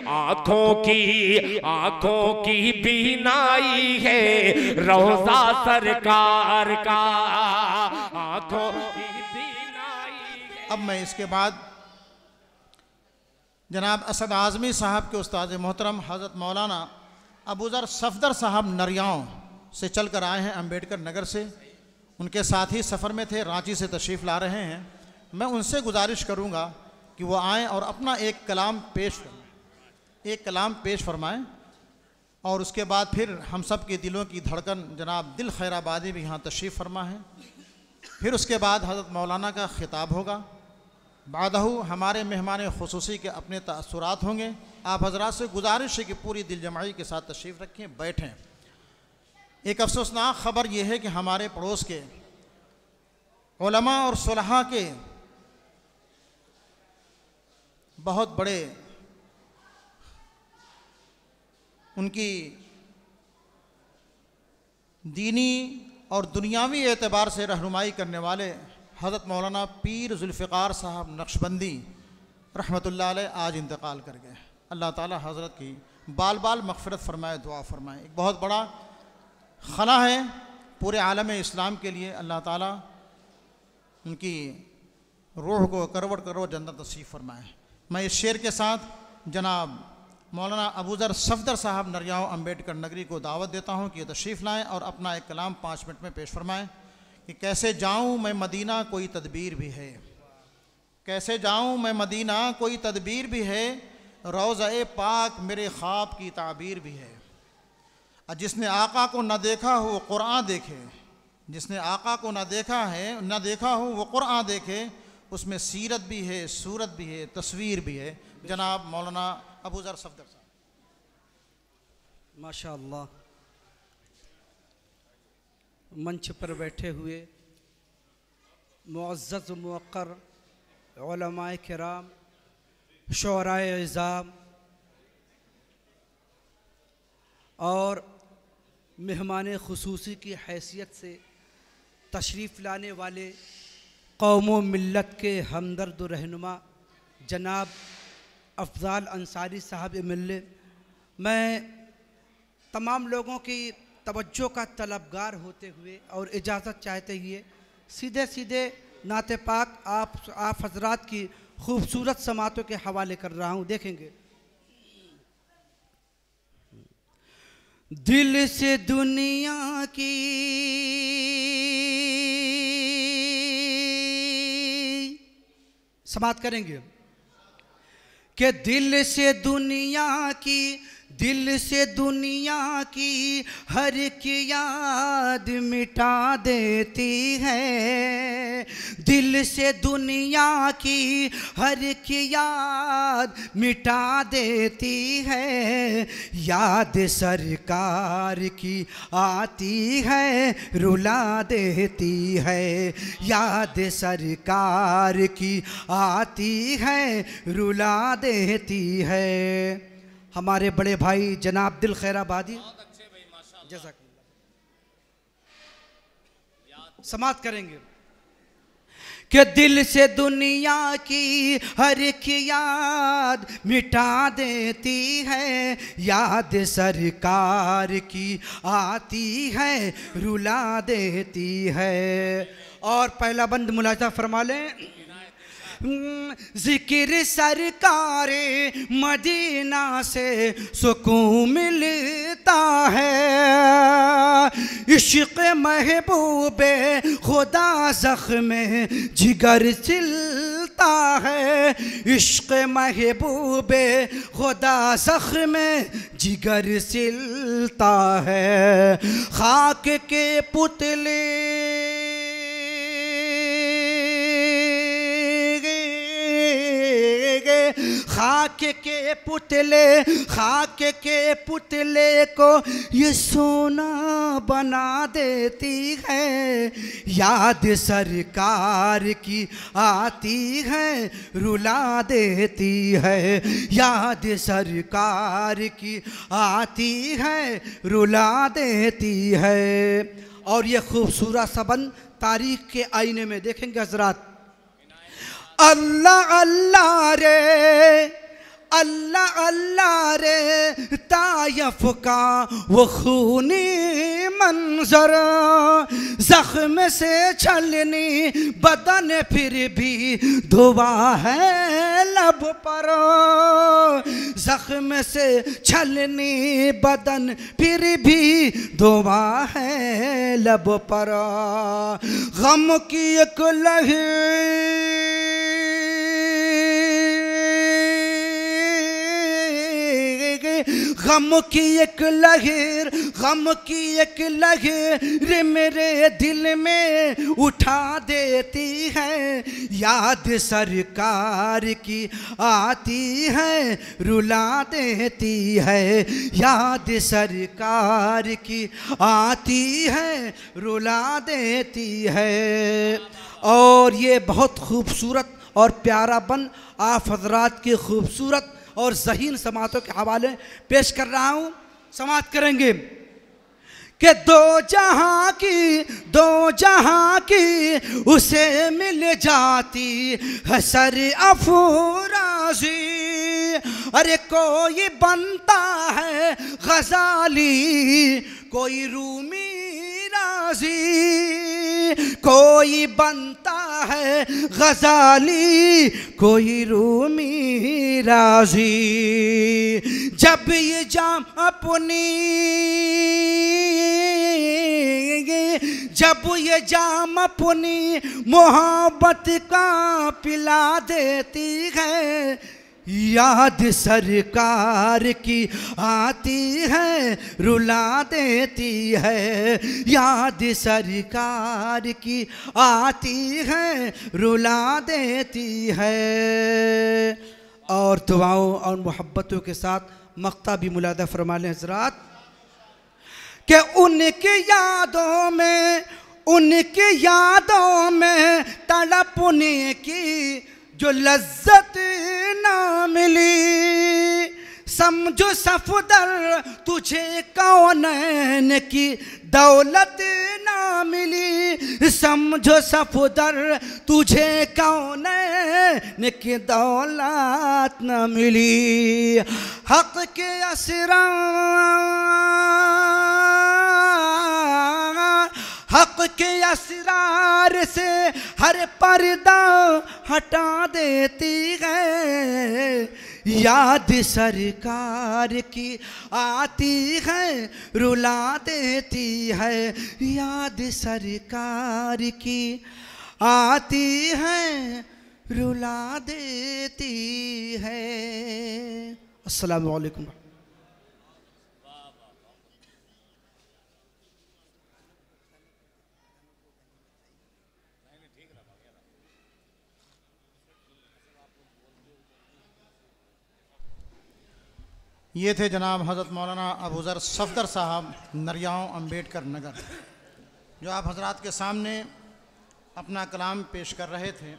आंखों की बीनाई है रोजा सरकार का, आंखों की बीनाई है। अब मैं इसके बाद जनाब असद आज़मी साहब के उस्ताद मोहतरम हज़रत मौलाना अबू ज़र सफदर साहब नरियाओं से चल कर आए हैं अम्बेडकर नगर से। उनके साथ ही सफ़र में थे, रांची से तशरीफ़ ला रहे हैं। मैं उनसे गुजारिश करूंगा कि वो आएँ और अपना एक कलाम पेश फरमाएं और उसके बाद फिर हम सब के दिलों की धड़कन जनाब दिल खैराबादी भी यहाँ तशरीफ़ फरमा है। फिर उसके बाद हज़रत मौलाना का ख़िताब होगा। बादहू हमारे मेहमान खुसूसी के अपने तअस्सुरात होंगे। आप हजरात से गुजारिश है कि पूरी दिल जमाई के साथ तशरीफ़ रखें, बैठें। एक अफसोसनाक ख़बर यह है कि हमारे पड़ोस के उलमा और सुलहा के बहुत बड़े उनकी दीनी और दुनियावी एतबार से रहनुमाई करने वाले हज़रत मौलाना पीर जुल्फ़िकार साहब नक्शबंदी रहमतुल्लाह अलैह आज इंतकाल कर गए। अल्लाह ताला हज़रत की बाल बाल मग़फ़िरत फ़रमाए, दुआ फ़रमाए। एक बहुत बड़ा खला है पूरे आलम इस्लाम के लिए। अल्लाह ताला उनकी रूह को करवट करवट जन्नत नसीब फ़रमाए। मैं इस शेर के साथ जनाब मौलाना अबू ज़र सफदर साहब नरियाओं अम्बेडकर नगरी को दावत देता हूँ कि ये तशरीफ़ लाएँ और अपना एक कलाम 5 मिनट में पेश फरमाएँ कि कैसे जाऊँ मैं मदीना कोई तदबीर भी है, कैसे जाऊँ मैं मदीना कोई तदबीर भी है, रोज़ा-ए पाक मेरे ख्वाब की ताबीर भी है। जिसने आका को न देखा हो वो कुरान देखे, जिसने आका को न देखा हो वो कुरान देखे, उसमें सीरत भी है, सूरत भी है, तस्वीर भी है। जनाब मौलाना अबू ज़र सफदर साहब। माशा अल्लाह। मंच पर बैठे हुए मुअज़्ज़ज़ मुवक्कर उलमाए किराम, शुअराए इज़ाम और मेहमान खुसूसी की हैसियत से तशरीफ़ लाने वाले कौम मिल्लत के हमदर्द रहनुमा जनाब अफ़ज़ाल अंसारी साहब एमएलए, मैं तमाम लोगों की तवज्जो का तलबगार होते हुए और इजाज़त चाहते हुए सीधे सीधे नाते पाक आप हज़रात की खूबसूरत समातों के हवाले कर रहा हूँ। देखेंगे। दिल से दुनिया की समात करेंगे कि दिल से दुनिया की हर की याद मिटा देती है, दिल से दुनिया की हर की याद मिटा देती है, याद सरकार की आती है रुला देती है, याद सरकार की आती है रुला देती है। हमारे बड़े भाई जनाब दिल खैराबादी समात करेंगे कि दिल से दुनिया की हर एक याद मिटा देती है, याद सरकार की आती है रुला देती है। और पहला बंद मुलाजा फरमा लें। जिक्र सरकारे मदीना से सुकून मिलता है, इश्क़ महबूबे खुदा ज़ख्म जिगर सिलता है, इश्क़ महबूबे खुदा ज़ख्म जिगर सिलता है। खाक के पुतले खाक के पुतले को ये सोना बना देती है, याद सरकार की आती है रुला देती है, याद सरकार की आती है रुला देती है। और ये खूबसूरत सबंद तारीख के आईने में देखेंगे हजरात। अल्लाह अल्लाह रे अल्लाह अल्लाह रे तायफ का वो खूनी मंजर, जख्म से छलनी बदन फिर भी धुआ है लब पर, जख्म से छलनी बदन फिर भी धुआ है लब पर। गम की एक लहर गम की एक लहर, गम की एक लहर मेरे दिल में उठा देती है, याद सरकार की आती है रुला देती है, याद सरकार की आती है रुला देती है। और ये बहुत खूबसूरत और प्यारा बन आप हजरात की खूबसूरत और ज़हीन समातों के हवाले पेश कर रहा हूँ। समात करेंगे कि दो जहां की उसे मिल जाती है सर अफराजी, अरे कोई बनता है गजाली कोई रूमी राजी, कोई बनता है गजाली कोई रूमी राजी। जब ये जाम अपनी, जब ये जाम अपनी मोहब्बत का पिला देती है, याद सरकार की आती है रुला देती है, याद सरकार की आती है रुला देती है। और दुआओं और मोहब्बतों के साथ मक्ता भी मुलादा फरमा लें हज़रात कि उनकी यादों में तड़पने की जो लज्जत ना मिली, समझो सफदर तुझे कौनैन की दौलत ना मिली, समझो सफदर तुझे कौनैन की दौलत ना मिली। हक के असरा, हक के असरार से हर पर्दा हटा देती है, याद सरकार की आती है रुला देती है, याद सरकार की आती है रुला देती है। अस्सलामु अलैकुम। ये थे जनाब हज़रत मौलाना अबू ज़र सफ़दर साहब नरियाओं अम्बेडकर नगर, जो आप हजरात के सामने अपना कलाम पेश कर रहे थे।